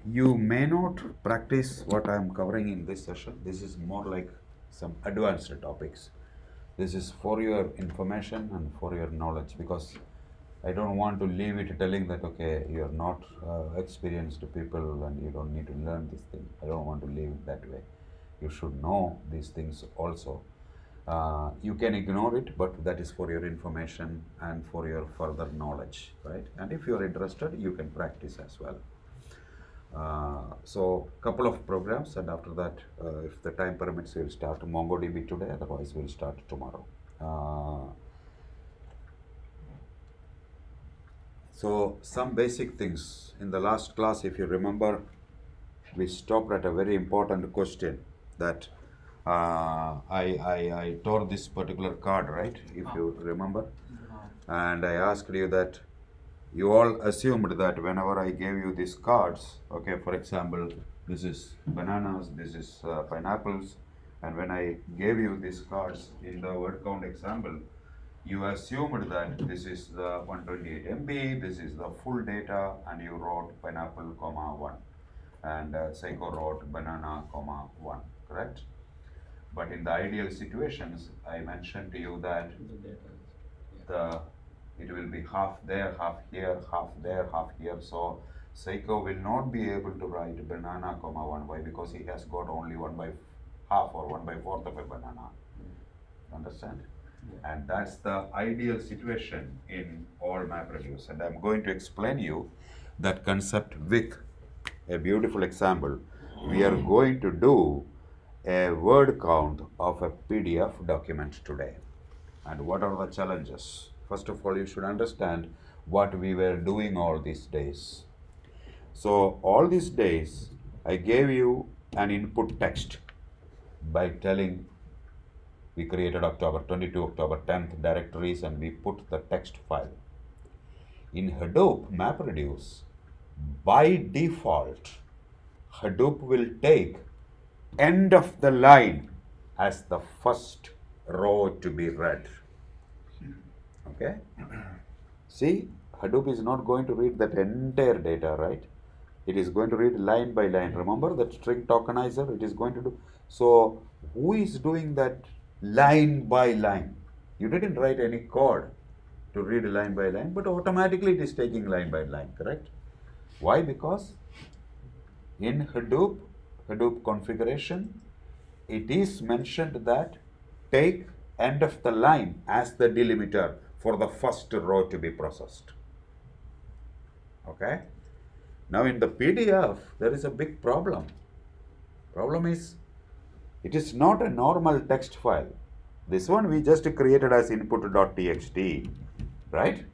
You may not practice what I am covering in this session. This is more like some advanced topics. This is for your information and for your knowledge, because I don't want to leave it telling that, okay, you're not experienced people and you don't need to learn this thing. I don't want to leave it that way. You should know these things also. You can ignore it, but that is for your information and for your further knowledge, right? And if you're interested, you can practice as well. So couple of programs, and after that, if the time permits, we'll start MongoDB today, otherwise we'll start tomorrow. So some basic things. In the last class, if you remember, we stopped at a very important question that I tore this particular card, right? If you remember. And I asked you that you all assumed that whenever I gave you these cards, okay, for example, this is bananas, this is pineapples, and when I gave you these cards in the word count example, you assumed that this is the 128 MB, this is the full data, and you wrote pineapple, comma 1, and Seiko wrote banana, comma 1, correct? But in the ideal situations, I mentioned to you that the it will be half there, half here, half there, half here. So Seiko will not be able to write banana, comma 1. Why? Because he has got only 1 by half or 1 by fourth of a banana. Understand? Yeah. And that's the ideal situation in all MapReduce. And I'm going to explain you that concept with a beautiful example. We are going to do a word count of a PDF document today. And what are the challenges? First of all, you should understand what we were doing all these days. So all these days, I gave you an input text by telling we created October 22, October 10th directories, and we put the text file. In Hadoop MapReduce, by default, Hadoop will take end of the line as the first row to be read. Okay? See, Hadoop is not going to read that entire data, right? It is going to read line by line. Remember that string tokenizer? It is going to do. So, who is doing that line by line? You didn't write any code to read line by line, but automatically it is taking line by line, correct? Why? Because in Hadoop configuration, it is mentioned that take end of the line as the delimiter for the first row to be processed. Okay? Now in the PDF, there is a big problem. Problem is, it is not a normal text file. This one we just created as input.txt, right?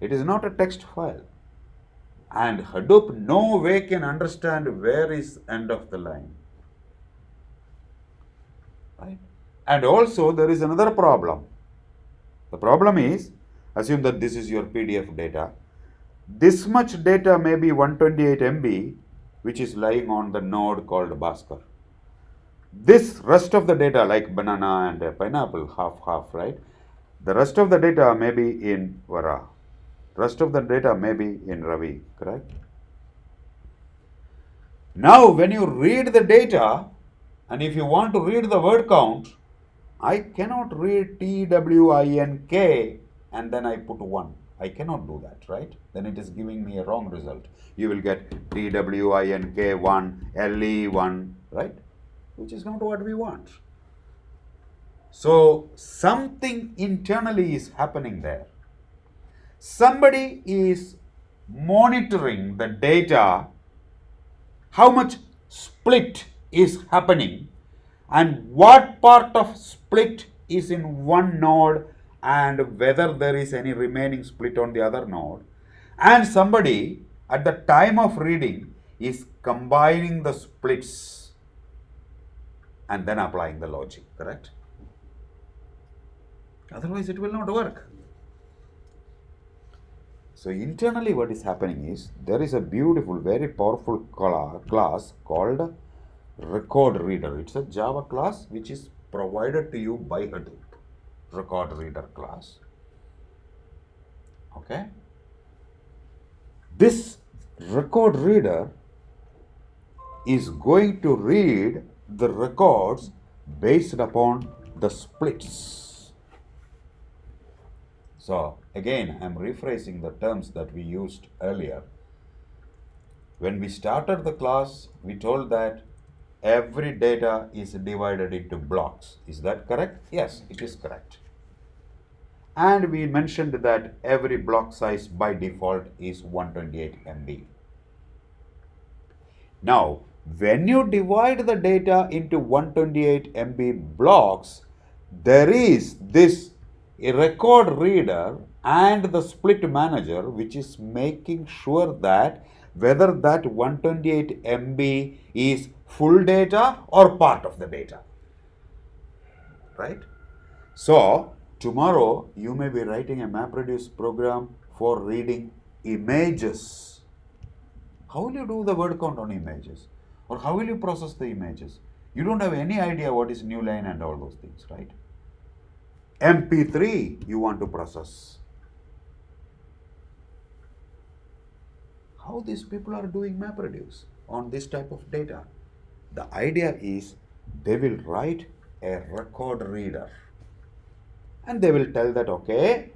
It is not a text file. And Hadoop no way can understand where is end of the line. Right? And also there is another problem. The problem is, assume that this is your PDF data. This much data may be 128 MB, which is lying on the node called Bhaskar. This rest of the data, like banana and pineapple, half, right? The rest of the data may be in Vara. Rest of the data may be in Ravi, correct? Now, when you read the data, and if you want to read the word count, I cannot read TWINK and then I put 1. I cannot do that, right? Then it is giving me a wrong result. You will get TWINK1, LE1, right? Which is not what we want. So something internally is happening there. Somebody is monitoring the data, how much split is happening, and what part of split is in one node and whether there is any remaining split on the other node. And somebody at the time of reading is combining the splits and then applying the logic, correct? Otherwise it will not work. So internally what is happening is, there is a beautiful, very powerful class called record reader. It's a Java class which is provided to you by Hadoop. Record reader class. Okay? This record reader is going to read the records based upon the splits. So again, I'm rephrasing the terms that we used earlier. When we started the class, we told that every data is divided into blocks. Is that correct? Yes, it is correct. And we mentioned that every block size by default is 128 MB. Now, when you divide the data into 128 MB blocks, there is this record reader and the split manager which is making sure that whether that 128 MB is full data or part of the data. Right? So, tomorrow you may be writing a MapReduce program for reading images. How will you do the word count on images? Or how will you process the images? You don't have any idea what is new line and all those things, right? MP3 you want to process. How these people are doing MapReduce on this type of data? The idea is they will write a record reader. And they will tell that, okay,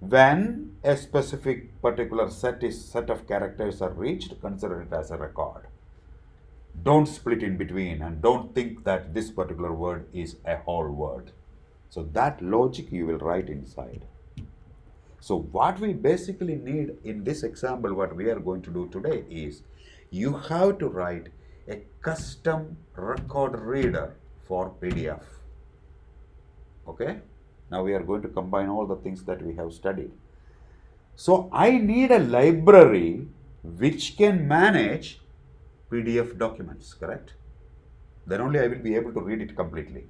when a specific particular set of characters are reached, consider it as a record. Don't split in between and don't think that this particular word is a whole word. So that logic you will write inside. So what we basically need in this example, what we are going to do today is you have to write a custom record reader for PDF. Okay? Now we are going to combine all the things that we have studied. So I need a library which can manage PDF documents, correct? Then only I will be able to read it completely.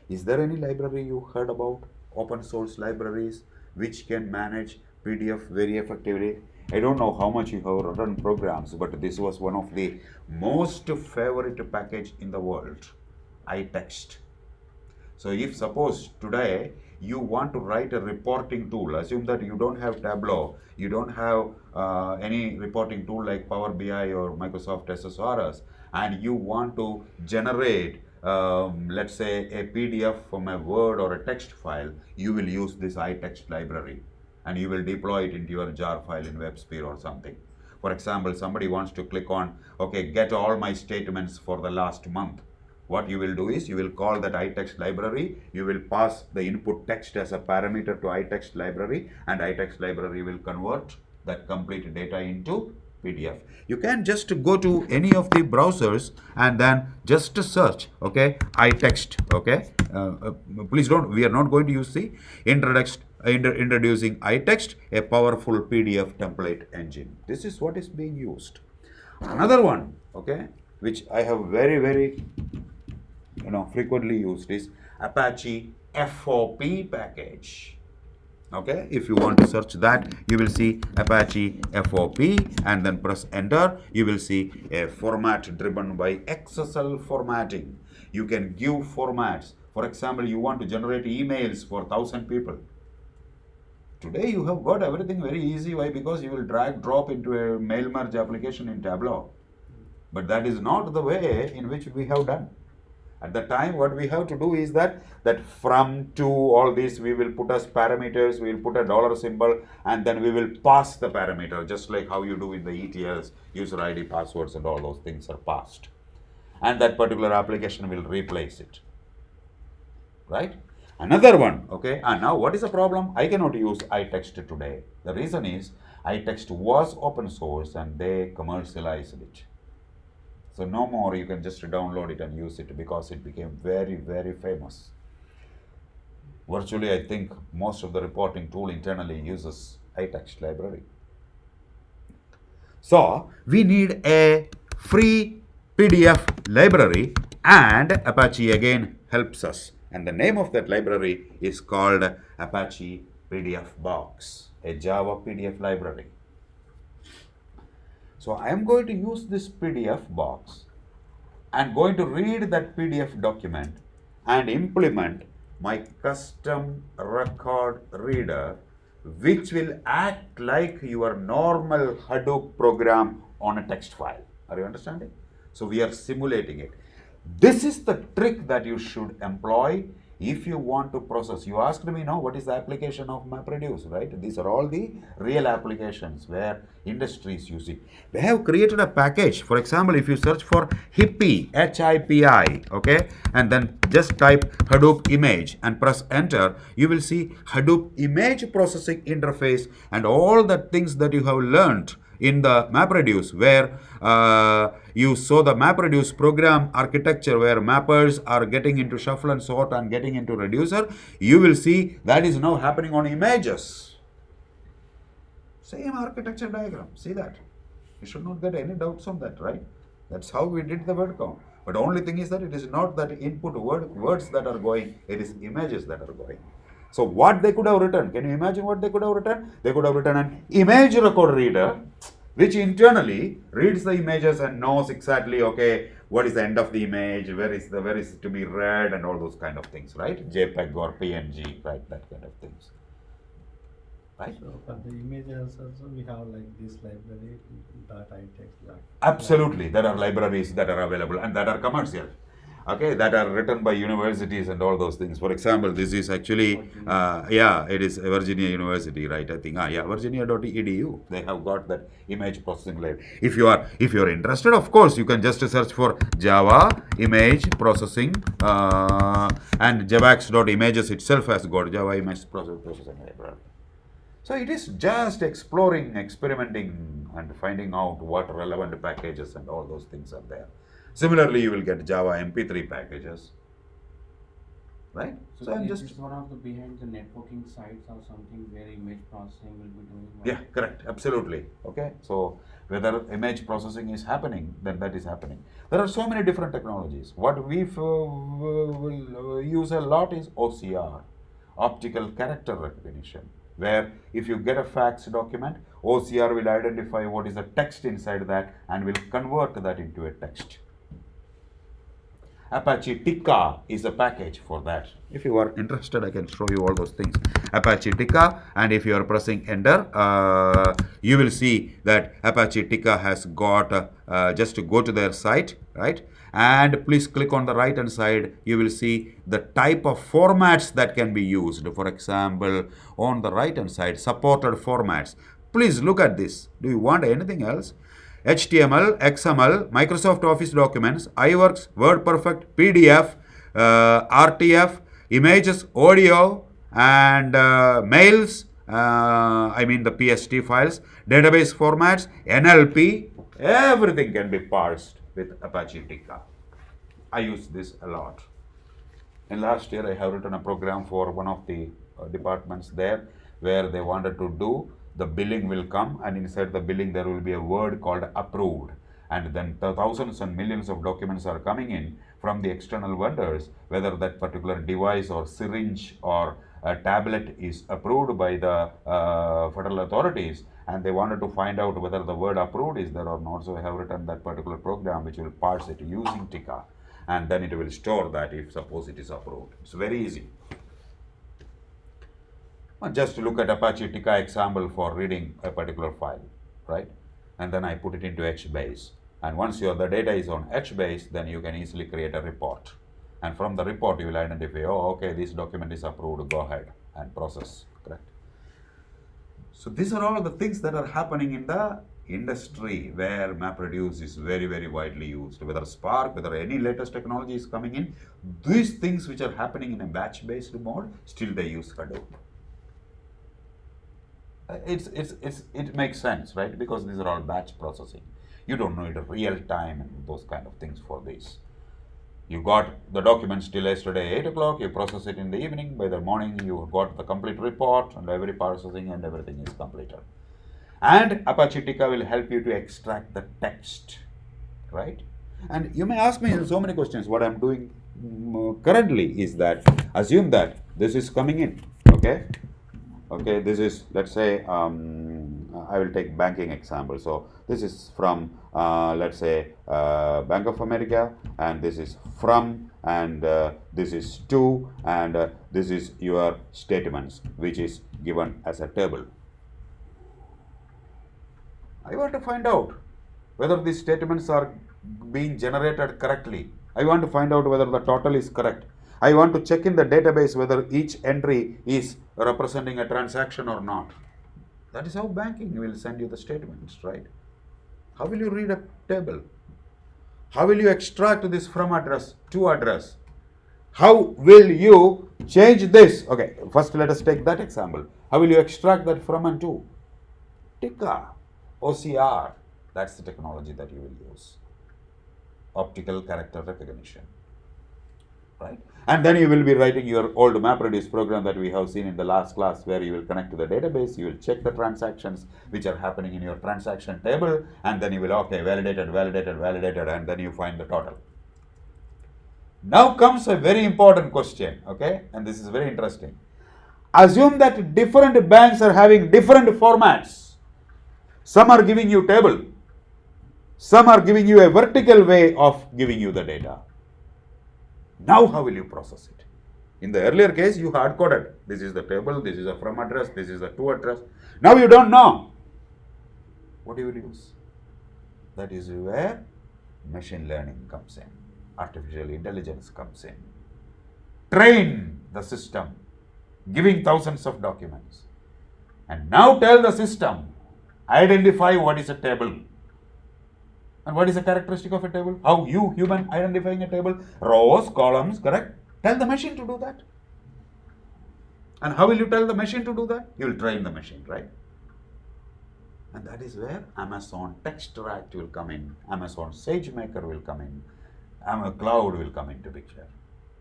Is there any library you heard about? Open source libraries which can manage PDF very effectively? I don't know how much you have run programs, but this was one of the most favorite package in the world, iText. So if suppose today you want to write a reporting tool, assume that you don't have Tableau, you don't have any reporting tool like Power BI or Microsoft SSRS, and you want to generate let's say a PDF from a Word or a text file, you will use this iText library and you will deploy it into your jar file in WebSphere or something. For example, somebody wants to click on, okay, get all my statements for the last month. What you will do is you will call that iText library, you will pass the input text as a parameter to iText library, and iText library will convert that complete data into PDF. You can just go to any of the browsers and then just search, okay, iText, okay. Please don't, we are not going to use the introducing iText, a powerful PDF template engine. This is what is being used. Another one, okay, which I have very frequently used is Apache FOP package. Okay, if you want to search that, you will see Apache FOP and then press enter. You will see a format driven by XSL formatting. You can give formats. For example, you want to generate emails for 1,000 people. Today you have got everything very easy. Why? Because you will drag drop into a mail merge application in Tableau. But that is not the way in which we have done. At the time, what we have to do is that from to all this, we will put as parameters, we will put a dollar symbol, and then we will pass the parameter, just like how you do in the ETLs, user ID, passwords, and all those things are passed. And that particular application will replace it. Right? Another one, okay, and now what is the problem? I cannot use iText today. The reason is iText was open source and they commercialized it. So no more you can just download it and use it because it became very famous. Virtually, I think most of the reporting tool internally uses iText library. So we need a free PDF library, and Apache again helps us. And the name of that library is called Apache PDF Box, a Java PDF library. So I am going to use this PDF box and going to read that PDF document and implement my custom record reader, which will act like your normal Hadoop program on a text file. Are you understanding? So we are simulating it. This is the trick that you should employ if you want to process. You asked me now what is the application of MapReduce, right? These are all the real applications where industries use it. They have created a package. For example, if you search for HIPI, H-I-P-I, okay, and then just type Hadoop image and press enter, you will see Hadoop image processing interface and all the things that you have learned in the MapReduce, where you saw the MapReduce program architecture where mappers are getting into shuffle and sort and getting into reducer, you will see that is now happening on images. Same architecture diagram, see that. You should not get any doubts on that, right? That's how we did the word count. But the only thing is that it is not that input words that are going, it is images that are going. So what they could have written, can you imagine what they could have written? They could have written an image record reader, which internally reads the images and knows exactly, okay, what is the end of the image, where is it to be read, and all those kind of things, right? JPEG or PNG, right? That kind of things. Right? So for the images also we have like this library .itext. Absolutely, there are libraries that are available and that are commercial. Okay, that are written by universities and all those things. For example, this is actually, it is Virginia University, right? I think, virginia.edu. They have got that image processing library. If you are interested, of course, you can just search for Java image processing, and javax.images itself has got Java image processing library. So it is just exploring, experimenting, and finding out what relevant packages and all those things are there. Similarly, you will get Java MP3 packages, right? So I'm just one of the behind the networking sites or something where image processing will be doing. Yeah, correct, absolutely. Okay, so whether image processing is happening, then that is happening. There are so many different technologies. What we will use a lot is OCR, optical character recognition, where if you get a fax document, OCR will identify what is the text inside that and will convert that into a text. Apache Tika is a package for that. If you are interested, I can show you all those things. Apache Tika, and if you are pressing enter, you will see that Apache Tika has got, just to go to their site, right? And please click on the right hand side, you will see the type of formats that can be used. For example, on the right hand side, supported formats. Please look at this. Do you want anything else? HTML, XML, Microsoft Office documents, iWorks, WordPerfect, PDF, RTF, images, audio, and mails, the PST files, database formats, NLP, everything can be parsed with Apache Tika. I use this a lot. And last year I have written a program for one of the departments there where they wanted to do the billing will come, and inside the billing there will be a word called approved, and then thousands and millions of documents are coming in from the external vendors, whether that particular device or syringe or a tablet is approved by the federal authorities, and they wanted to find out whether the word approved is there or not. So I have written that particular program which will parse it using Tika, and then it will store that if suppose it is approved. It's very easy. Just look at Apache Tika example for reading a particular file, right? And then I put it into HBase. And once the data is on HBase, then you can easily create a report. And from the report, you will identify, oh, okay, this document is approved, go ahead and process, correct? So these are all the things that are happening in the industry where MapReduce is very, very widely used. Whether Spark, whether any latest technology is coming in, these things which are happening in a batch-based mode, still they use Hadoop. It makes sense, right? Because these are all batch processing. You don't need a real time and those kind of things for this. You got the documents till yesterday 8 o'clock, you process it in the evening, by the morning you got the complete report and every processing and everything is completed. And Apache Tika will help you to extract the text, right? And you may ask me so many questions. What I'm doing currently is that, assume that this is coming in, okay? Okay, this is, let's say, I will take banking example. So this is from, let's say, Bank of America, and this is from, and this is to, and this is your statements, which is given as a table. I want to find out whether these statements are being generated correctly. I want to find out whether the total is correct. I want to check in the database whether each entry is representing a transaction or not. That is how banking will send you the statements, right? How will you read a table? How will you extract this from address to address? How will you change this? Okay, first let us take that example. How will you extract that from and to? TICA, OCR, that's the technology that you will use. Optical character recognition, right? And then you will be writing your old MapReduce program that we have seen in the last class, where you will connect to the database, you will check the transactions which are happening in your transaction table, and then you will, okay, validated, and then you find the total. Now comes a very important question, okay, and this is very interesting. Assume that different banks are having different formats. Some are giving you table, some are giving you a vertical way of giving you the data. Now how will you process it? In the earlier case, you hard coded. This is the table, this is a from address, this is a to address. Now you don't know. What you will use? That is where machine learning comes in, artificial intelligence comes in. Train the system, giving thousands of documents. And now tell the system, identify what is a table. And what is the characteristic of a table? How you, human, identifying a table? Rows, columns, correct? Tell the machine to do that. And how will you tell the machine to do that? You will train the machine, right? And that is where Amazon Textract will come in, Amazon SageMaker will come in, Amazon Cloud will come into picture,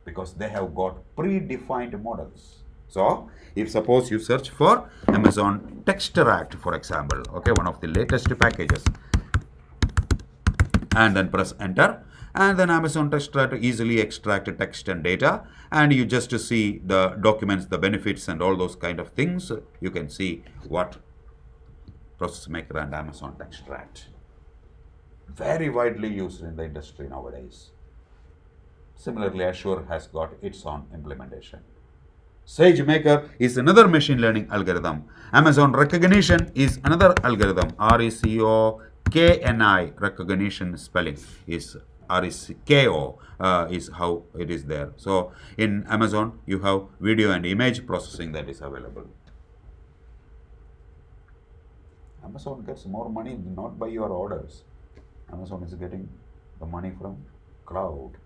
because they have got predefined models. So, if suppose you search for Amazon Textract, for example, okay, one of the latest packages, and then press enter, and then Amazon Textract easily extract text and data, and you just see the documents, the benefits, and all those kind of things. You can see what Process Maker and Amazon Textract. Very widely used in the industry nowadays. Similarly, Azure has got its own implementation. SageMaker is another machine learning algorithm. Amazon Recognition is another algorithm. RECOKNI, recognition spelling is RECKO is how it is there. So in Amazon, you have video and image processing that is available. Amazon gets more money not by your orders. Amazon is getting the money from cloud.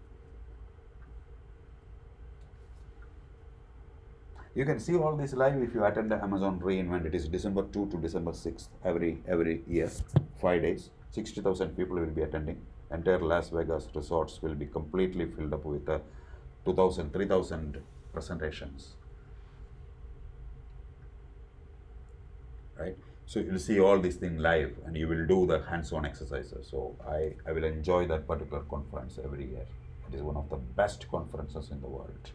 You can see all this live if you attend the Amazon reInvent. It is December 2 to December 6th every year, 5 days. 60,000 people will be attending. Entire Las Vegas resorts will be completely filled up with 2,000, 3,000 presentations. Right? So you will see all these things live, and you will do the hands-on exercises. So I will enjoy that particular conference every year. It is one of the best conferences in the world.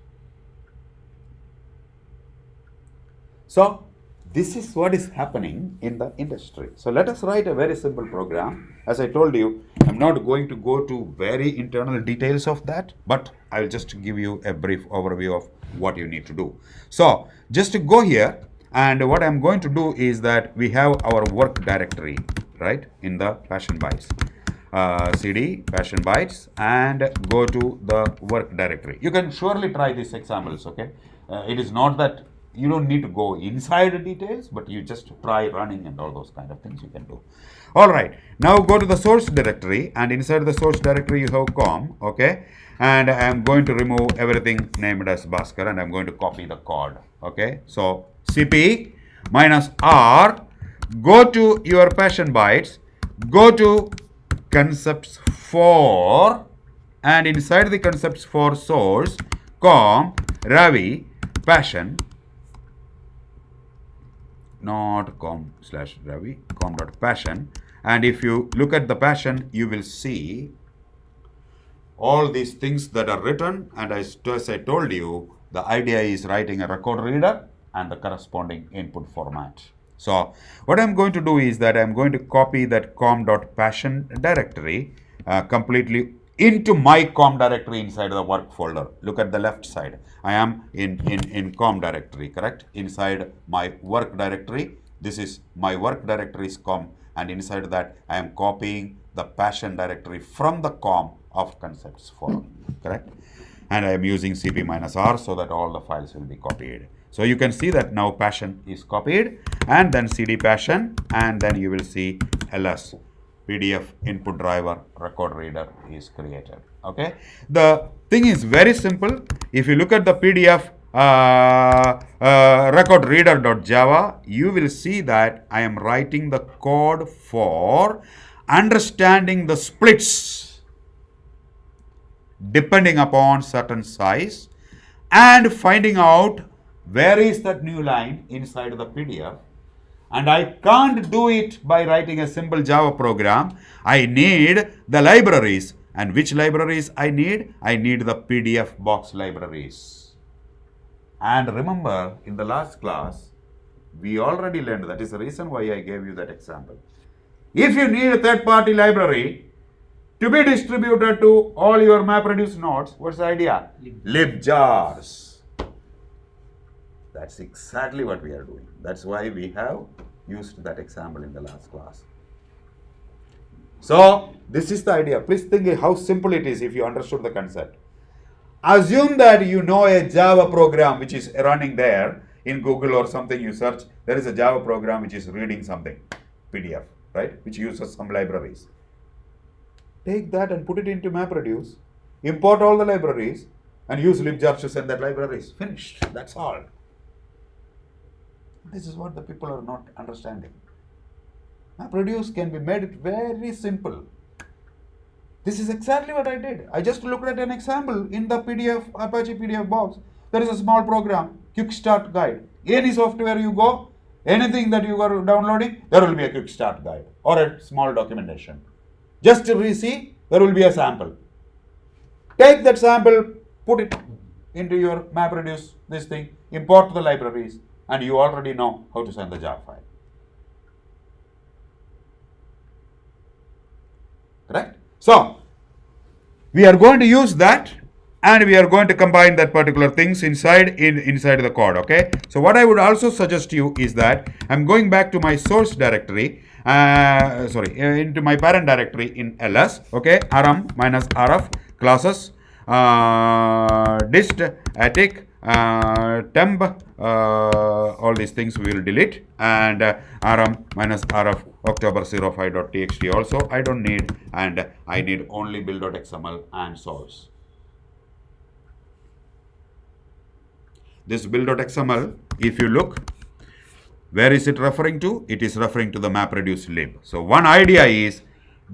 So this is what is happening in the industry. So let us write a very simple program. As I told you, I'm not going to go to very internal details of that, but I'll just give you a brief overview of what you need to do. So just to go here, and what I'm going to do is that we have our work directory, right, in the passionbyites. CD passionbyites, and go to the work directory. You can surely try these examples, okay? It is not that you don't need to go inside the details, but you just try running and all those kind of things you can do. All right, now go to the source directory, and inside the source directory you have com, okay? And I'm going to remove everything named as Bhaskar, and I'm going to copy the code, okay? So cp -r, go to your passionbyites, go to concepts for, and inside the concepts for source, com, Ravi, passion, not com/Ravi, com.passion. And if you look at the passion, you will see all these things that are written. And as I told you, the idea is writing a record reader and the corresponding input format. So what I'm going to do is that I'm going to copy that com.passion directory completely into my com directory inside the work folder. Look at the left side. I am in com directory, correct? Inside my work directory. This is my work directory is com, and inside that I am copying the passion directory from the com of concepts forum, correct? And I am using cp-r so that all the files will be copied. So you can see that now passion is copied, and then cd passion, and then you will see ls PDF input driver record reader is created. Okay, the thing is very simple. If you look at the PDF record reader.java, you will see that I am writing the code for understanding the splits depending upon certain size and finding out where is that new line inside the PDF. And I can't do it by writing a simple Java program. I need the libraries. And which libraries I need? I need the PDF box libraries. And remember, in the last class, we already learned, that is the reason why I gave you that example. If you need a third-party library to be distributed to all your MapReduce nodes, what's the idea? Libjars. That's exactly what we are doing. That's why we have used that example in the last class. So, this is the idea. Please think how simple it is if you understood the concept. Assume that you know a Java program which is running there in Google or something, you search, there is a Java program which is reading something, PDF, right, which uses some libraries. Take that and put it into MapReduce, import all the libraries, and use libjars to send that libraries. Finished. That's all. This is what the people are not understanding. MapReduce can be made very simple. This is exactly what I did. I just looked at an example in the PDF, Apache PDF box. There is a small program, quick start guide. Any software you go, anything that you are downloading, there will be a quick start guide or a small documentation. Just to see, there will be a sample. Take that sample, put it into your MapReduce, this thing, import the libraries, and you already know how to send the Java file. Correct? So, we are going to use that, and we are going to combine that particular things inside the code. Okay. So, what I would also suggest to you is that I'm going back to my source directory, into my parent directory in ls. Okay, rm minus rf classes dist attic temp, all these things we will delete, and rm minus rf october05.txt also I don't need, and I need only build.xml and source. This build.xml, if you look, where is it referring to? It is referring to the MapReduce lib. So one idea is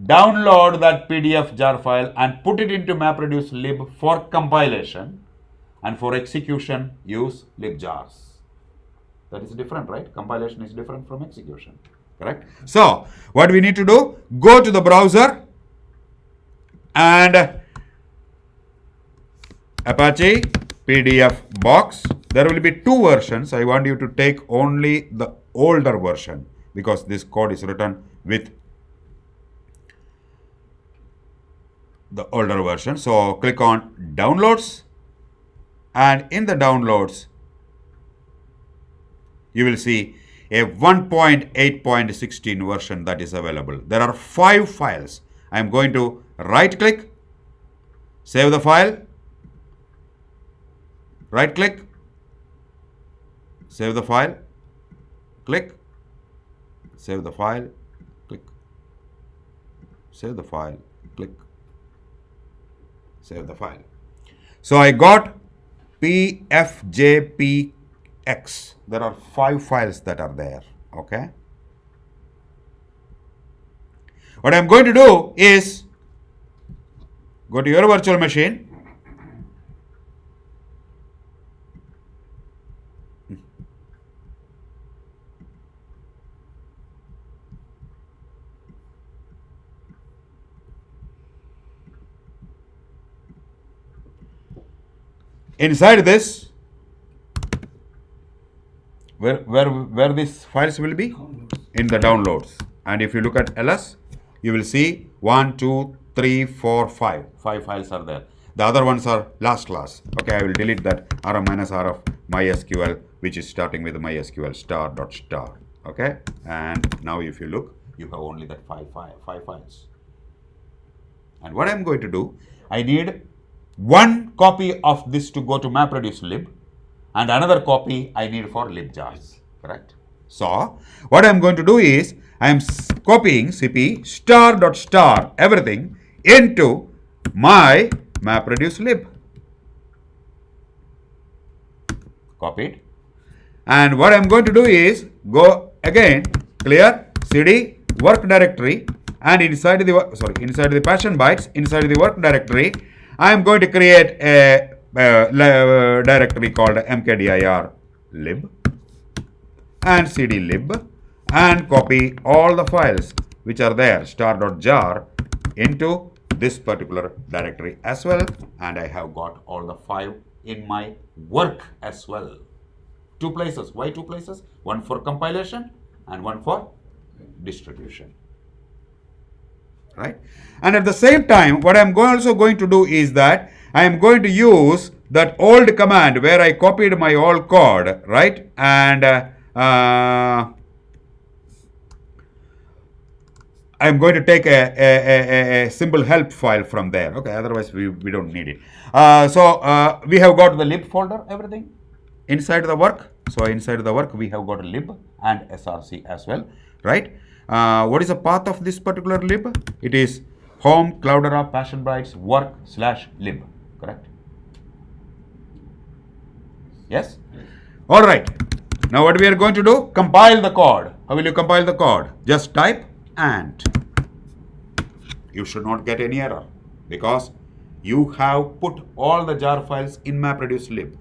download that PDF jar file and put it into MapReduce lib for compilation, and for execution use libjars. That is different, right? Compilation is different from execution, correct? So what we need to do, go to the browser and Apache PDF box. There will be two versions. I want you to take only the older version because this code is written with the older version. So click on downloads, and in the downloads you will see a 1.8.16 version that is available. There are 5 files. I am going to right click, save the file, right click, save the file, click, save the file, click, save the file, click, save the file. So I got pfjpx. There are 5 files that are there. Okay. What I'm going to do is go to your virtual machine. Inside this, where these files will be? In the downloads. And if you look at ls, you will see 1, 2, 3, 4, 5. 5 files are there. The other ones are last class. Okay, I will delete that rm minus rf mysql, which is starting with mysql star.star. Okay, and now if you look, you have only that 5 files. And what I'm going to do, I need one copy of this to go to MapReduce lib, and another copy I need for libjars, correct? So, what I'm going to do is, I am copying cp star dot star everything into my MapReduce lib. Copied. And what I'm going to do is, go again, clear cd work directory, and inside the passion bytes, inside the work directory, I am going to create a directory called mkdir lib and cd lib, and copy all the files which are there star.jar into this particular directory as well, and I have got all the 5 in my work as well. 2 places. Why 2 places? One for compilation and one for distribution. Right? And at the same time, what I'm also going to do is that I am going to use that old command where I copied my old code, right? And I'm going to take a simple help file from there. Okay, otherwise we don't need it. So we have got the lib folder, everything inside the work. So inside the work we have got a lib and src as well, right? What is the path of this particular lib? It is home Cloudera passionbyites work / lib, correct? Yes? All right. Now what we are going to do? Compile the code. How will you compile the code? Just type and. You should not get any error because you have put all the jar files in MapReduce lib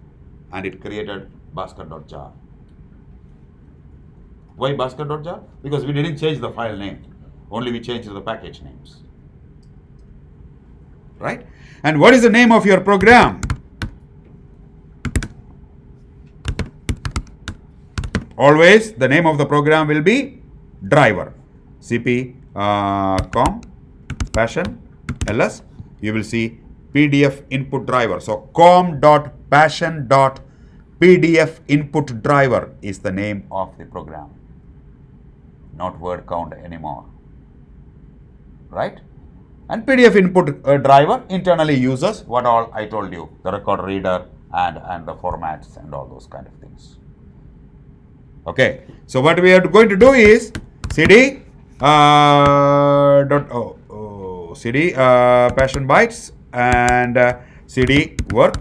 and it created basket.jar. Why basket.jar? Because we didn't change the file name, only we changed the package names. Right? And what is the name of your program? Always the name of the program will be driver. cp com passion ls. You will see PDF input driver. So com.passion.pdf input driver is the name of the program. Not word count anymore. Right? And PDF input driver internally uses what all I told you, the record reader and the formats and all those kind of things. Okay, so what we are going to do is cd cd passion bytes and cd work.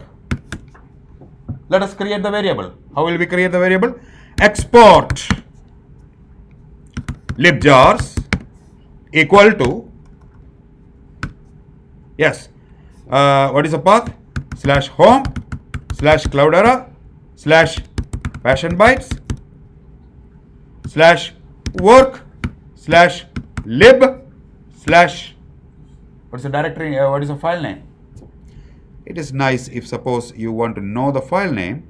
Let us create the variable. How will we create the variable? Export libjars equal to, yes, what is the path? /home /Cloudera /passionbytes /work /lib what's the directory, what is the file name? It is nice if suppose you want to know the file name.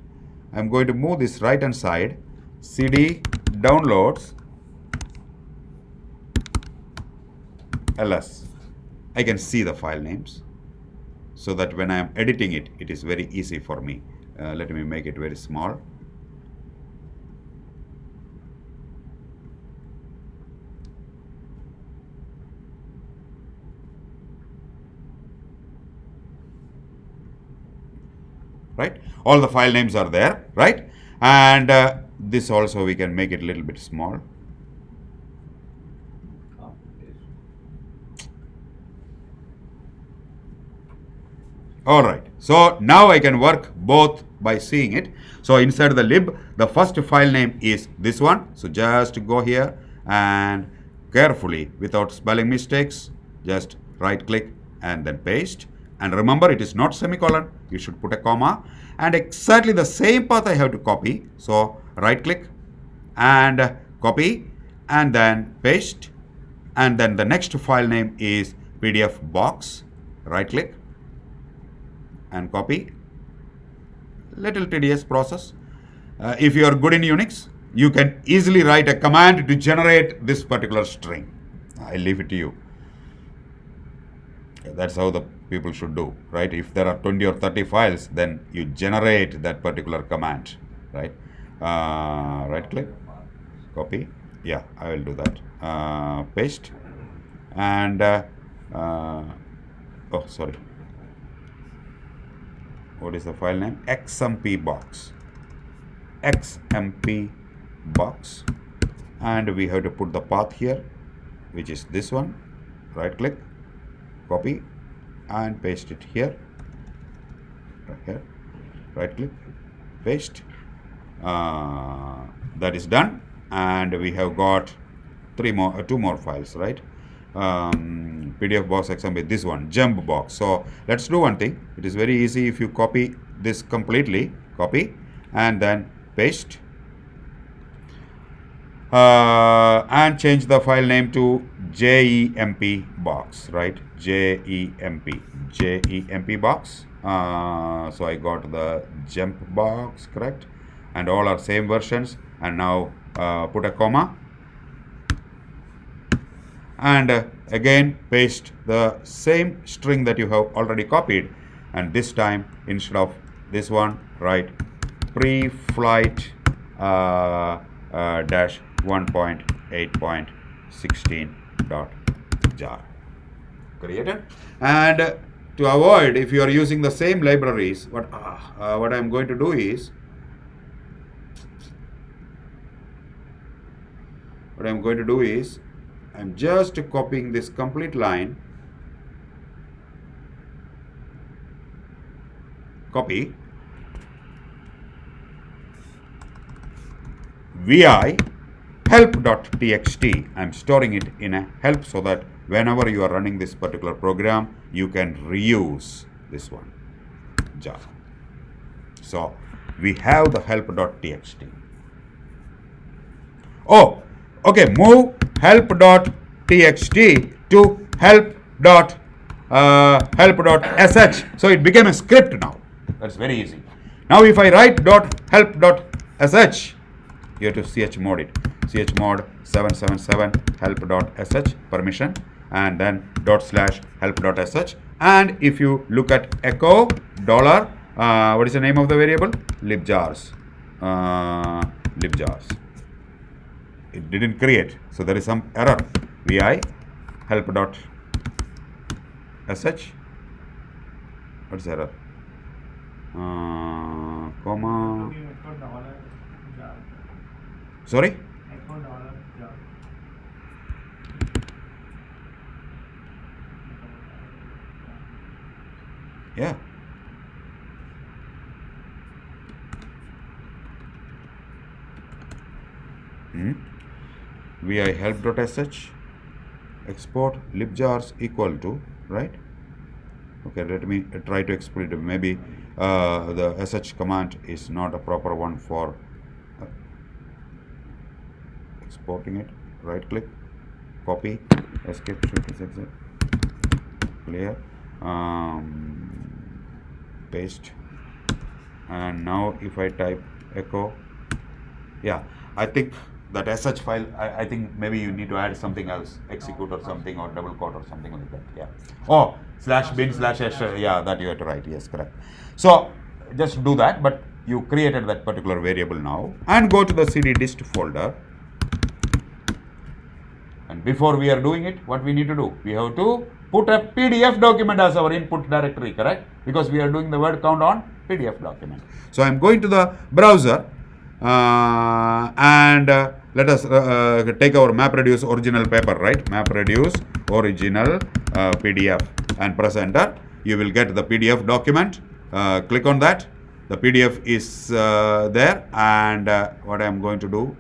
I'm going to move this right hand side, cd downloads ls. I can see the file names so that when I am editing it, it is very easy for me. Let me make it very small. Right? All the file names are there, right? And this also we can make it a little bit small. All right. So now I can work both by seeing it. So inside the lib, the first file name is this one. So just go here and carefully, without spelling mistakes, just right click and then paste. And remember, it is not semicolon. You should put a comma. And exactly the same path I have to copy. So right click and copy and then paste. And then the next file name is PDF box. Right click and copy. Little tedious process. If you are good in Unix, you can easily write a command to generate this particular string. I leave it to you. That's how the people should do, right? If there are 20 or 30 files, then you generate that particular command, right? Right click, copy. Yeah, I will do that. Paste and oh sorry, what is the file name? XMP box. XMP box, and we have to put the path here, which is this one. Right click, copy, and paste it here. Right here. Right click, paste. That is done, and we have got two more files, right? PDF box XMP, this one, jump box. So let's do one thing. It is very easy. If you copy this completely, copy, and then paste, and change the file name to JEMP box, right? JEMP box. So I got the jump box, correct? And all are same versions. And now put a comma, and again paste the same string that you have already copied, and this time instead of this one, write pre-flight dash 1.8.16.jar. Created. And to avoid, if you are using the same libraries, what I'm going to do is, I'm just copying this complete line, copy, vi help.txt. I'm storing it in a help so that whenever you are running this particular program, you can reuse this one, jar. So we have the help.txt. Oh, okay, move help.txt to help.sh. So it became a script now. That's very easy. Now if I write help.sh, you have to chmod it. Chmod 777 help.sh permission, and then /help.sh. And if you look at echo dollar, what is the name of the variable? Libjars. Libjars. It didn't create, so there is some error. Vi help.sh. What's the error? Comma. Sorry? Yeah. Vi help.sh export libjars equal to, right? Okay, let me try to explain it. Maybe the sh command is not a proper one for exporting it. Right click, copy, escape, shift, exit, clear, paste, and now if I type echo, yeah, I think that sh file, I think maybe you need to add something else, execute or something, or double quote or something like that. Yeah. Oh, /bin/sh, yeah, that you have to write. Yes, correct. So just do that, but you created that particular variable now, and go to the cd dist folder. And before we are doing it, what we need to do? We have to put a PDF document as our input directory, correct? Because we are doing the word count on PDF document. So I'm going to the browser, and let us take our MapReduce original paper, right? MapReduce original PDF, and press enter. You will get the PDF document. Click on that. The PDF is there, and what I am going to do,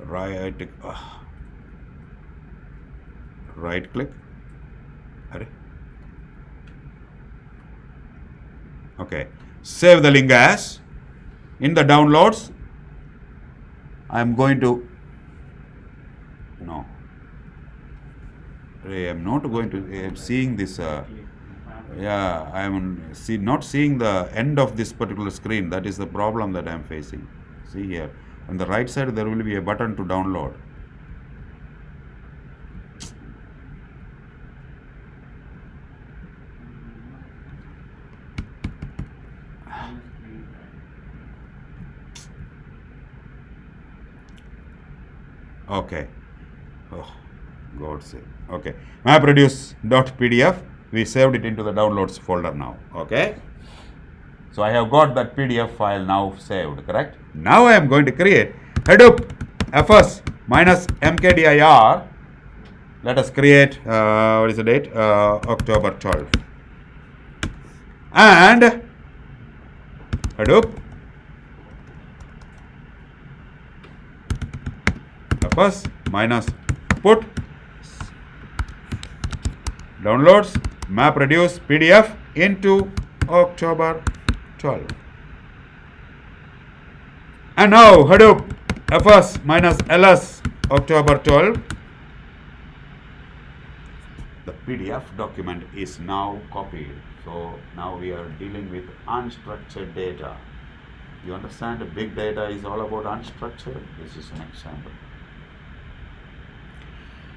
right click. Okay, save the link as. In the downloads, I am going to, no, I am not going to, I am seeing this, yeah, I am not seeing the end of this particular screen. That is the problem that I am facing. See here, on the right side there will be a button to download. Okay. Oh, God save. Okay. MapReduce.pdf. We saved it into the downloads folder now. Okay. So I have got that PDF file now saved, correct? Now I am going to create Hadoop fs minus mkdir. Let us create, what is the date? October 12. And Hadoop fs minus put downloads MapReduce PDF into October 12. And now Hadoop fs minus ls October 12. The PDF document is now copied. So now we are dealing with unstructured data. You understand, big data is all about unstructured. This is an example.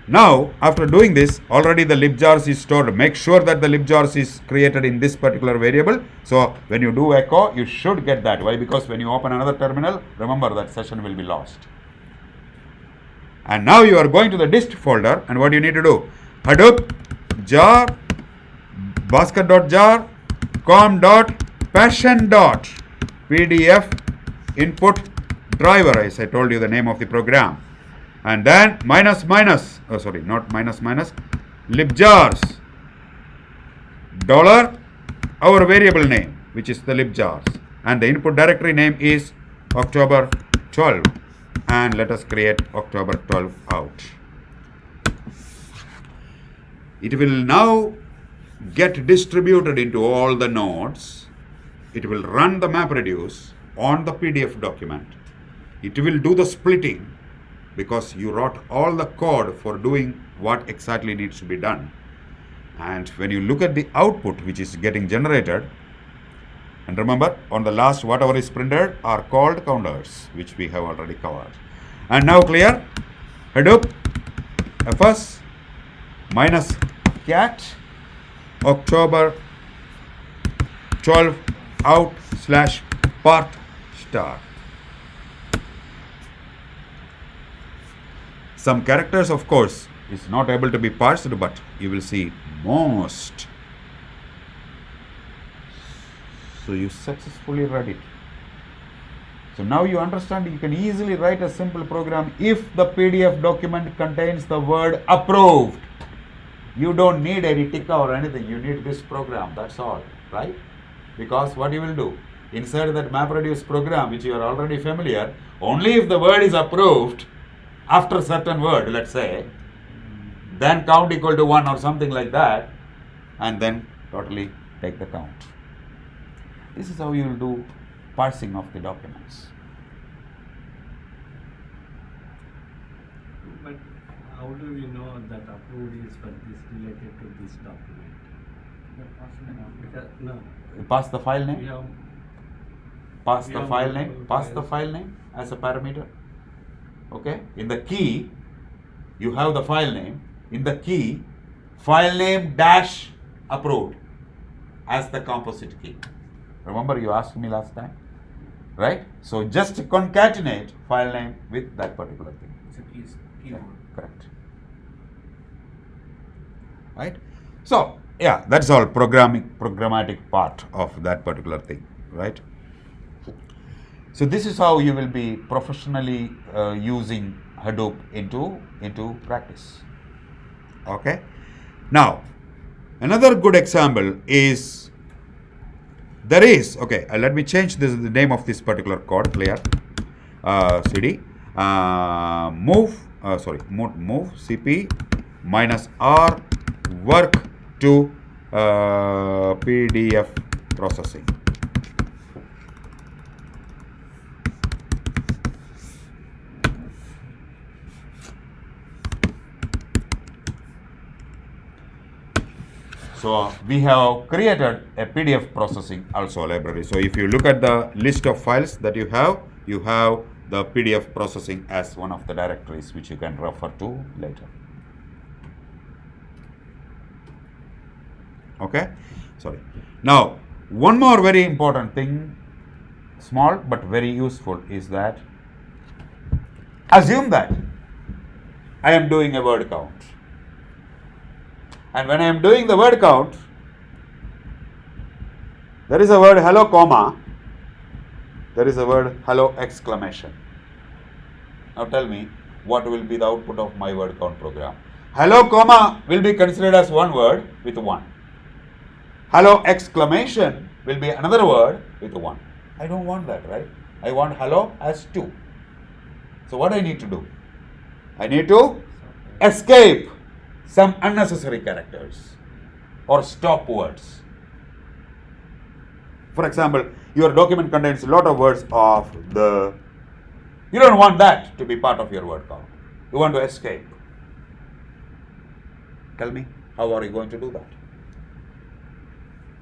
Now, after doing this, already the libjars is stored. Make sure that the libjars is created in this particular variable. So when you do echo, you should get that. Why? Because when you open another terminal, remember that session will be lost. And now you are going to the dist folder, and what do you need to do? Hadoop jar basket.jar com.passion.pdf input driver, as I told you the name of the program. And then libjars dollar our variable name, which is the libjars, and the input directory name is October 12, and let us create October 12 out. It will now get distributed into all the nodes. It will run the MapReduce on the PDF document. It will do the splitting, because you wrote all the code for doing what exactly needs to be done. And when you look at the output which is getting generated, and remember, on the last whatever is printed are called counters, which we have already covered. And now clear? Hadoop fs minus cat October 12 out slash part star. Some characters, of course, is not able to be parsed, but you will see most. So you successfully read it. So now you understand you can easily write a simple program if the PDF document contains the word approved. You don't need any tick or anything. You need this program. That's all, right? Because what you will do, inside that MapReduce program, which you are already familiar, only if the word is approved after a certain word, let's say, then count equal to 1 or something like that, and then totally take the count. This is how you will do parsing of the documents. But how do we know that approved is for this related to this document? Because, no, You pass the file we name, have pass we the have file name, multiple pass the files. file name as a parameter. Okay, in the key, you have the file name. In the key, file name dash approved as the composite key. Remember you asked me last time, right? So just concatenate file name with that particular thing. It's a keyword. Correct. Right? So yeah, that's all programmatic part of that particular thing, right? So this is how you will be professionally using Hadoop into practice. Okay. Now, another good example is there is let me change the name of this particular code. Clear. CD move cp minus r work to PDF processing. So we have created a PDF processing also library. So if you look at the list of files that you have the PDF processing as one of the directories which you can refer to later. Okay, sorry. Now, one more very important thing, small but very useful, is that assume that I am doing a word count. And when I am doing the word count, there is a word hello comma, there is a word hello exclamation. Now tell me, what will be the output of my word count program? Hello comma will be considered as one word with 1. Hello exclamation will be another word with 1. I don't want that, right? I want hello as 2. So what I need to do? I need to escape some unnecessary characters or stop words. For example, your document contains a lot of words of the. You don't want that to be part of your word count. You want to escape. Tell me, how are you going to do that?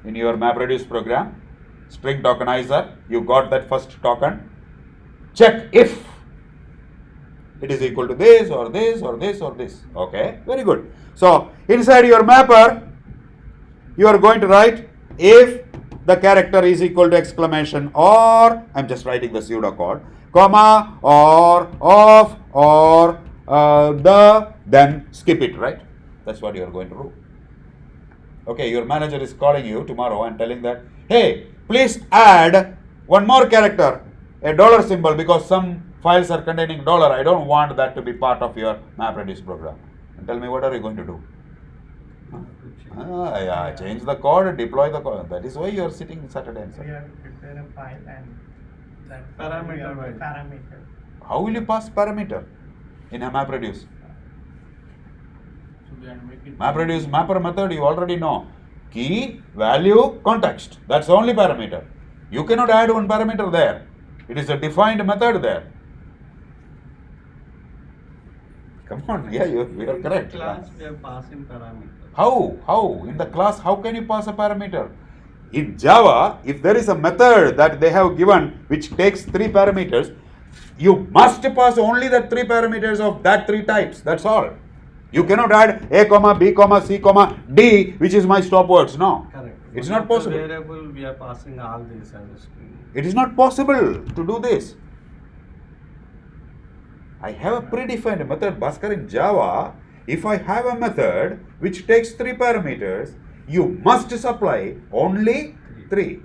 In your MapReduce program, string tokenizer, you got that first token. Check if it is equal to this or this or this or this. Okay, very good. So, inside your mapper, you are going to write if the character is equal to exclamation or, I'm just writing the pseudocode, comma or of or the, then skip it, right? That's what you are going to do. Okay, your manager is calling you tomorrow and telling that, hey, please add one more character, a dollar symbol, because some files are containing dollar. I don't want that to be part of your MapReduce program. And tell me, what are you going to do? Change the code, deploy the code. That is why you are sitting Saturday and We Sunday. have to prepare a file and that Parameter we have wise. parameter. How will you pass parameter in a MapReduce? So we have to make it. MapReduce mapper method you already know. Key, value, context. That's the only parameter. You cannot add one parameter there. It is a defined method there. Come on, yeah, you are In correct. the class we are passing parameters. How? In the class, how can you pass a parameter? In Java, if there is a method that they have given which takes 3 parameters, you must pass only the 3 parameters of that 3 types. That's all. You cannot add A, comma, B, comma, C, comma, D, which is my stop words. No. Correct. It's One not of the possible. variable we are passing all these as a string. It is not possible to do this. I have a predefined method, Bhaskar, in Java. If I have a method which takes 3 parameters, you must supply only 3.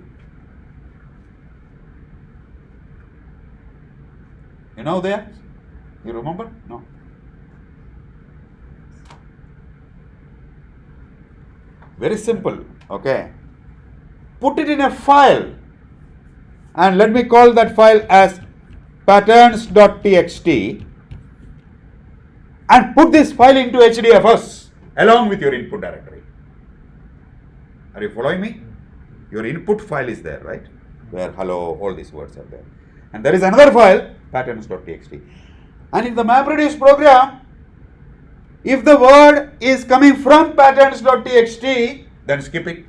You know that? You remember? No. Very simple. Okay. Put it in a file. And let me call that file as patterns.txt. And put this file into HDFS along with your input directory. Are you following me? Your input file is there, right? Where hello, all these words are there. And there is another file, patterns.txt. And in the MapReduce program, if the word is coming from patterns.txt, then skip it.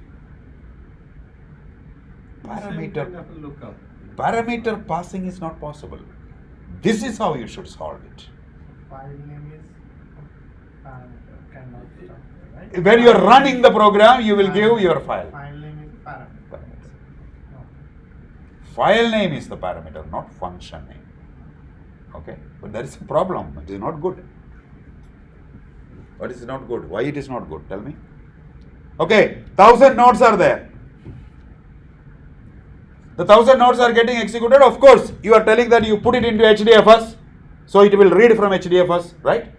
Same kind of a lookup. Parameter passing is not possible. This is how you should solve it. File name is parameter kind of stuff, right? When you are running the program, you will give your file. File name is parameter. No. File name is the parameter, not function name. Okay? But there is a problem. It is not good. What is not good? Why it is not good? Tell me. Okay, 1000 nodes are there. The 1000 nodes are getting executed. Of course, you are telling that you put it into HDFS, so it will read from HDFS, right?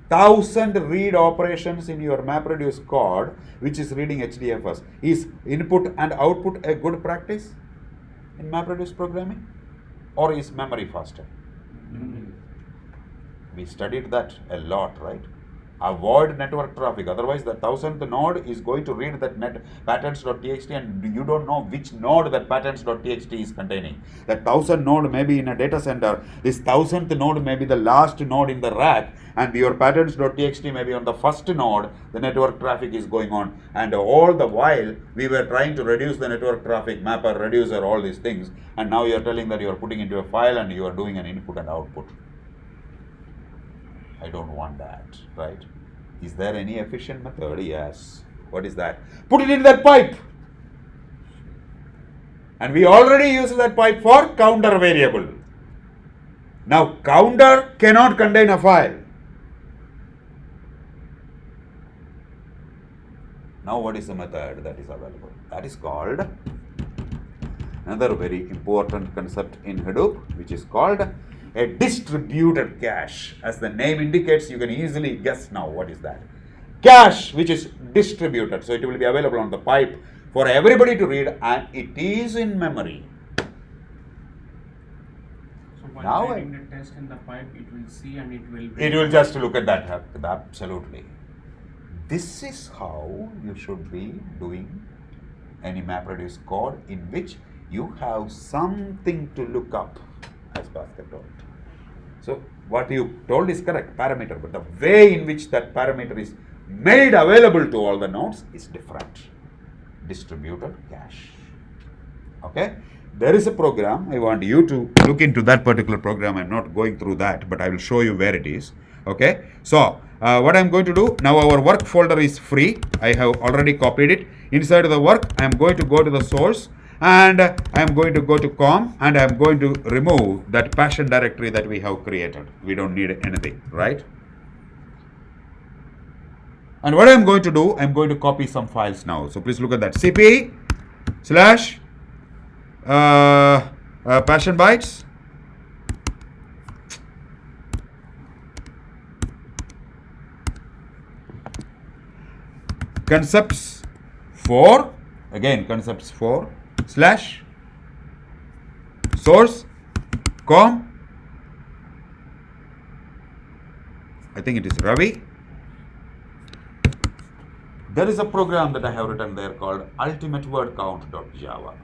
1000 read operations in your MapReduce code, which is reading HDFS. Is input and output a good practice in MapReduce programming? Or is memory faster? We studied that a lot, right? Avoid network traffic. Otherwise, the 1000th node is going to read that net patterns.txt and you don't know which node that patterns.txt is containing. That 1000 node may be in a data center. This 1000th node may be the last node in the rack, and your patterns.txt may be on the first node. The network traffic is going on, and all the while we were trying to reduce the network traffic, mapper, reducer, all these things, and now you are telling that you are putting into a file and you are doing an input and output. I don't want that, right? Is there any efficient method? Yes. What is that? Put it in that pipe. And we already used that pipe for counter variable. Now counter cannot contain a file. Now what is the method that is available? That is called another very important concept in Hadoop, which is called a distributed cache. As the name indicates, you can easily guess now what is that. Cache which is distributed, so it will be available on the pipe for everybody to read, and it is in memory. So while Now writing the test in the pipe, it will see and it will. It will just look at that. Absolutely. This is how you should be doing any MapReduce code in which you have something to look up, as Bhaskar told. So what you told is correct, parameter, but the way in which that parameter is made available to all the nodes is different. Distributed cache. Okay? There is a program. I want you to look into that particular program. I'm not going through that, but I will show you where it is. Okay? So what I'm going to do, now our work folder is free. I have already copied it. Inside of the work, I'm going to go to the source, and I'm going to go to com, and I'm going to remove that passion directory that we have created. We don't need anything, right? And what I'm going to do, I'm going to copy some files now. So please look at that. cp slash passionbyites concepts 4, again concepts 4 slash source com, I think it is Ravi. There is a program that I have written there called ultimatewordcount.java.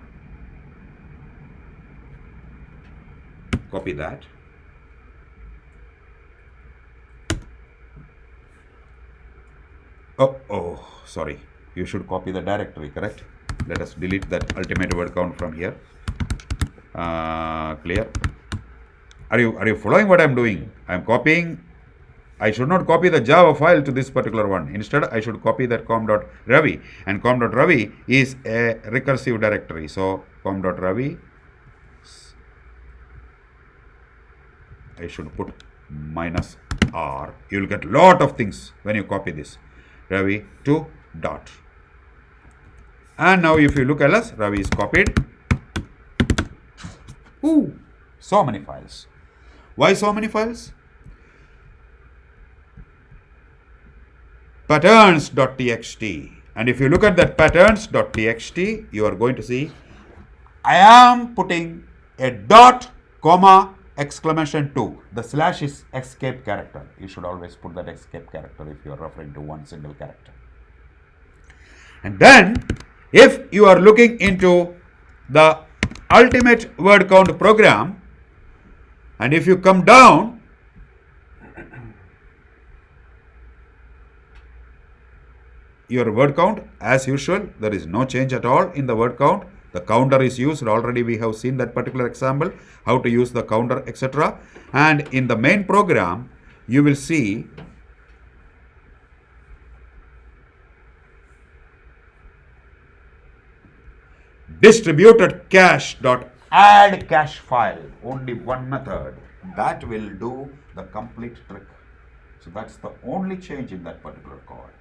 Copy that. Oh, sorry. You should copy the directory, correct? Let us delete that ultimate word count from here. Clear? Are you following what I'm doing? I'm copying. I should not copy the Java file to this particular one. Instead, I should copy that com.ravi, and com.ravi is a recursive directory. So com.ravi, I should put -r. You will get lot of things when you copy this. Ravi to dot. And now if you look at us, Ravi is copied. Ooh, so many files. Why so many files? Patterns.txt. And if you look at that patterns.txt, you are going to see I am putting a dot, comma, exclamation 2. The slash is escape character. You should always put that escape character if you are referring to one single character. And then, if you are looking into the ultimate word count program, and if you come down, your word count, as usual, there is no change at all in the word count. The counter is used. Already we have seen that particular example, how to use the counter, etc. And in the main program, you will see distributed cache.add cache file. Only one method. That will do the complete trick. So that's the only change in that particular code.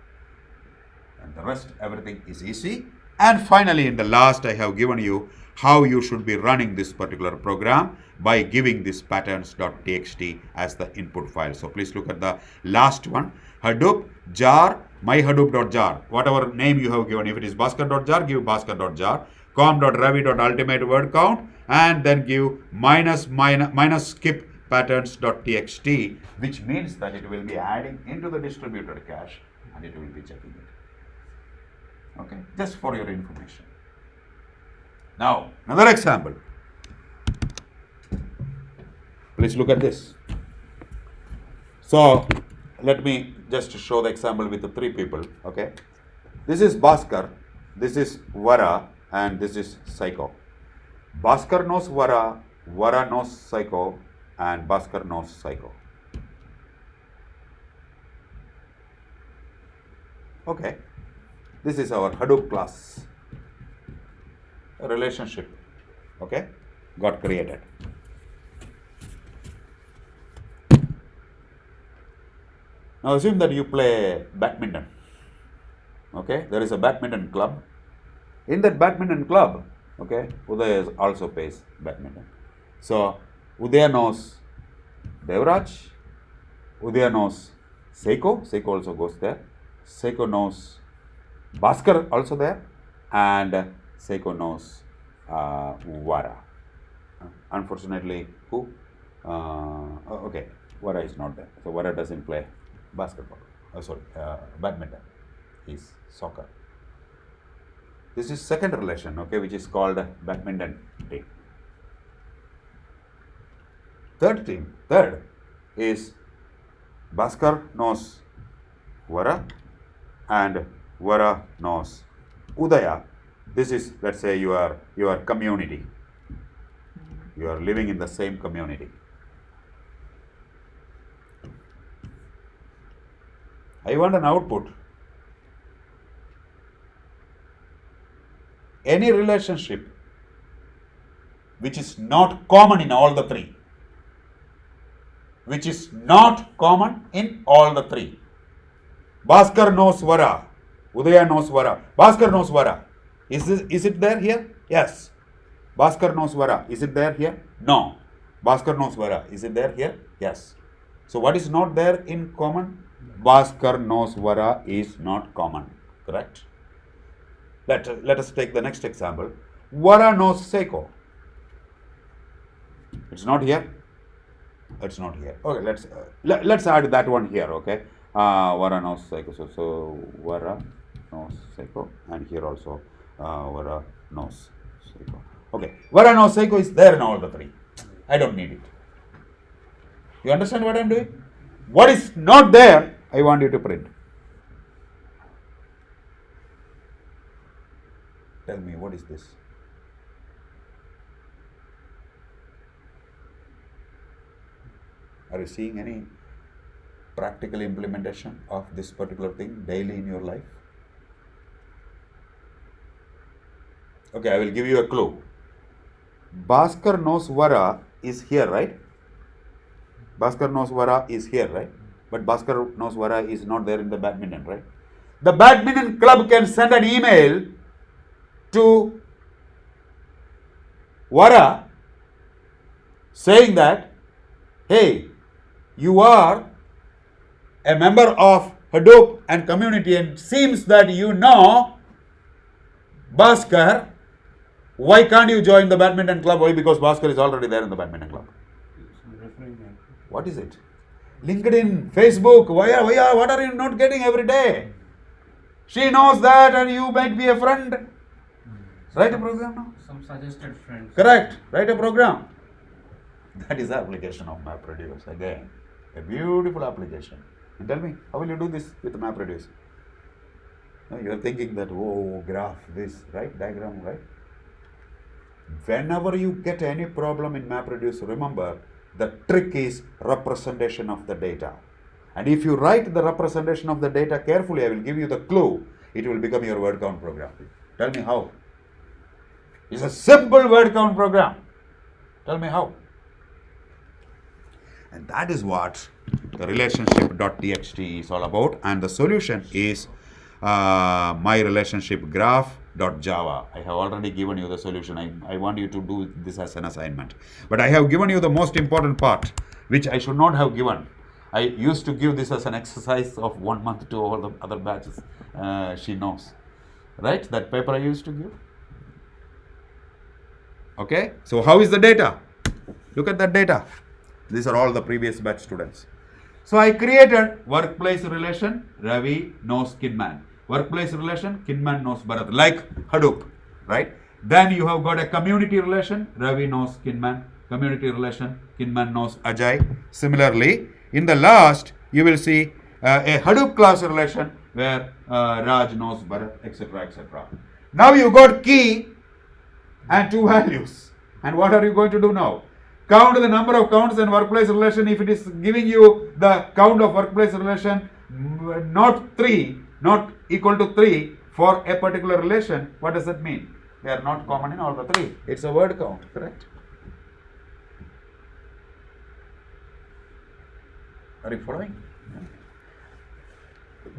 And the rest, everything is easy. And finally, in the last, I have given you how you should be running this particular program by giving this patterns.txt as the input file. So please look at the last one. Hadoop jar, myhadoop.jar, whatever name you have given. If it is bhaskar.jar, give bhaskar.jar, com.ravi.ultimatewordcount, and then give minus skip patterns.txt, which means that it will be adding into the distributed cache and it will be checking it. Okay, just for your information. Now, another example. Please look at this. So, let me just show the example with the three people. Okay, this is Bhaskar, this is Vara, and this is Psycho. Bhaskar knows Vara, Vara knows Psycho, and Bhaskar knows Psycho. Okay. This is our Hadoop class. A relationship, okay, got created. Now assume that you play badminton. Okay, there is a badminton club. In that badminton club, okay, Udaya also plays badminton. So Udaya knows Devraj, Udaya knows Seiko. Seiko also goes there. Seiko knows Bhaskar also there, and Seiko knows Vara. Unfortunately, who? Okay, Vara is not there. So Vara doesn't play basketball. Badminton. He's soccer. This is second relation, okay, which is called badminton team. Third is Bhaskar knows Vara and Vara knows Udaya. This is, let's say, your community. You are living in the same community. I want an output. Any relationship which is not common in all the three. Which is not common in all the three. Bhaskar knows Vara. Udaya knows Vara. Bhaskar knows Vara. Is it there here? Yes. Bhaskar knows Vara. Is it there here? No. Bhaskar knows Vara. Is it there here? Yes. So what is not there in common? Bhaskar knows Vara is not common. Correct? Let us take the next example. Vara knows Seiko. It's not here. It's not here. Okay, let's add that one here. Okay, Vara knows Seiko. So Vara knows Seiko, and here also Vara knows Seiko. Okay, Vara knows Seiko is there in all the three. I don't need it. You understand what I'm doing? What is not there, I want you to print. Tell me, what is this? Are you seeing any practical implementation of this particular thing daily in your life? Okay, I will give you a clue. Bhaskar knows Vara is here, right? Bhaskar knows Vara is here, right? But Bhaskar knows Vara is not there in the badminton, right? The badminton club can send an email to Vara saying that, hey, you are a member of Hadoop and community, and seems that you know Bhaskar. Why can't you join the badminton club? Why? Because Bhaskar is already there in the badminton club. What is it? LinkedIn, Facebook. What are you not getting every day? She knows that, and you might be a friend. Write a program now. Some suggested friends. Correct. Write a program. That is the application of MapReduce. Again, a beautiful application. And tell me, how will you do this with MapReduce? No, you are thinking that, oh, graph, this, right? Diagram, right? Whenever you get any problem in MapReduce, remember, the trick is representation of the data. And if you write the representation of the data carefully, I will give you the clue. It will become your word count program. Tell me how. It's a simple word count program. Tell me how. And that is what the relationship.txt is all about. And the solution is my relationship graph.java. I have already given you the solution. I want you to do this as an assignment. But I have given you the most important part, which I should not have given. I used to give this as an exercise of 1 month to all the other batches. She knows. Right? That paper I used to give. Okay? So how is the data? Look at that data. These are all the previous batch students. So I created workplace relation, Ravi knows Kidman. Workplace relation, Kidman knows Bharat, like Hadoop, right? Then you have got a community relation, Ravi knows Kidman. Community relation, Kidman knows Ajay. Similarly, in the last, you will see a Hadoop class relation where Raj knows Bharat, etc., etc. Now you got key and two values. And what are you going to do now? Count the number of counts and workplace relation. If it is giving you the count of workplace relation not equal to 3 for a particular relation, what does that mean? They are not common in all the three. It's a word count, correct? Are you following?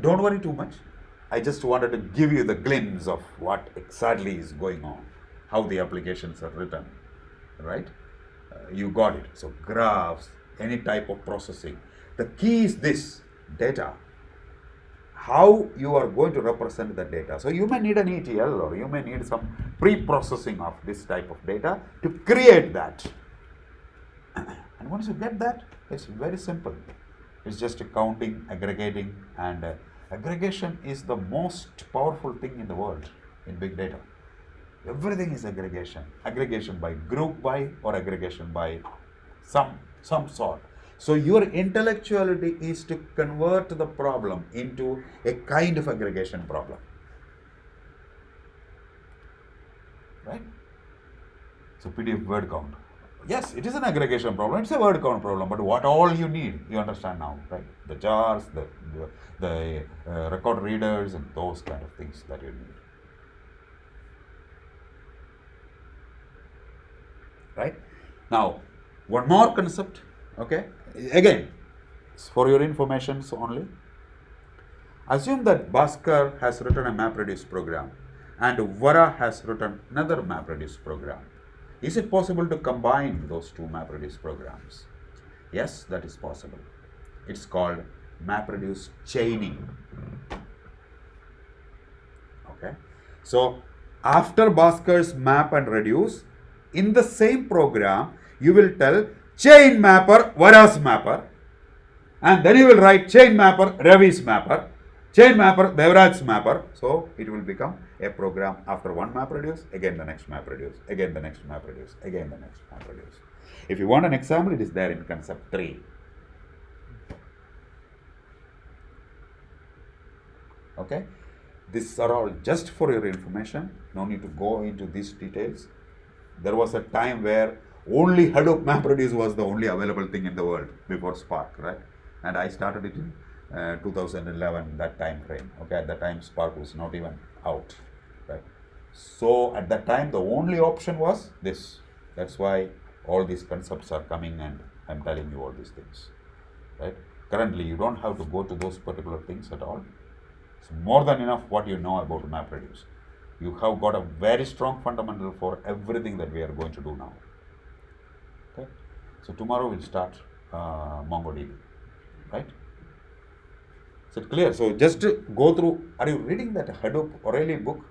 Don't worry too much. I just wanted to give you the glimpse of what exactly is going on, how the applications are written, right? You got it. So graphs, any type of processing. The key is this, data. How you are going to represent the data. So you may need an ETL or you may need some pre-processing of this type of data to create that. And once you get that, it's very simple. It's just counting, aggregating, and aggregation is the most powerful thing in the world in big data. Everything is aggregation. Aggregation by group by or aggregation by some sort. So your intellectuality is to convert the problem into a kind of aggregation problem. Right? So PDF word count. Yes, it is an aggregation problem. It's a word count problem. But what all you need, you understand now, right? The jars, the record readers, and those kind of things that you need. Right? Now, one more concept. Okay. Again, for your information only. Assume that Bhaskar has written a MapReduce program and Vara has written another MapReduce program. Is it possible to combine those two MapReduce programs? Yes, that is possible. It's called MapReduce chaining. Okay. So after Bhaskar's map and reduce, in the same program, you will tell chain mapper Vara's mapper, and then you will write chain mapper Ravi's mapper, chain mapper Devraj's mapper. So it will become a program after one MapReduce, again the next MapReduce, again the next MapReduce, again the next MapReduce. If you want an example, it is there in concept 3. Okay, these are all just for your information. No need to go into these details. There was a time where only Hadoop MapReduce was the only available thing in the world before Spark, right? And I started it in 2011, that time frame. Okay, at that time Spark was not even out, right? So at that time the only option was this. That's why all these concepts are coming and I'm telling you all these things, right? Currently you don't have to go to those particular things at all. It's more than enough what you know about MapReduce. You have got a very strong fundamental for everything that we are going to do now. Okay, so tomorrow we'll start MongoDB, right? Is it clear? So just go through. Are you reading that Hadoop O'Reilly book?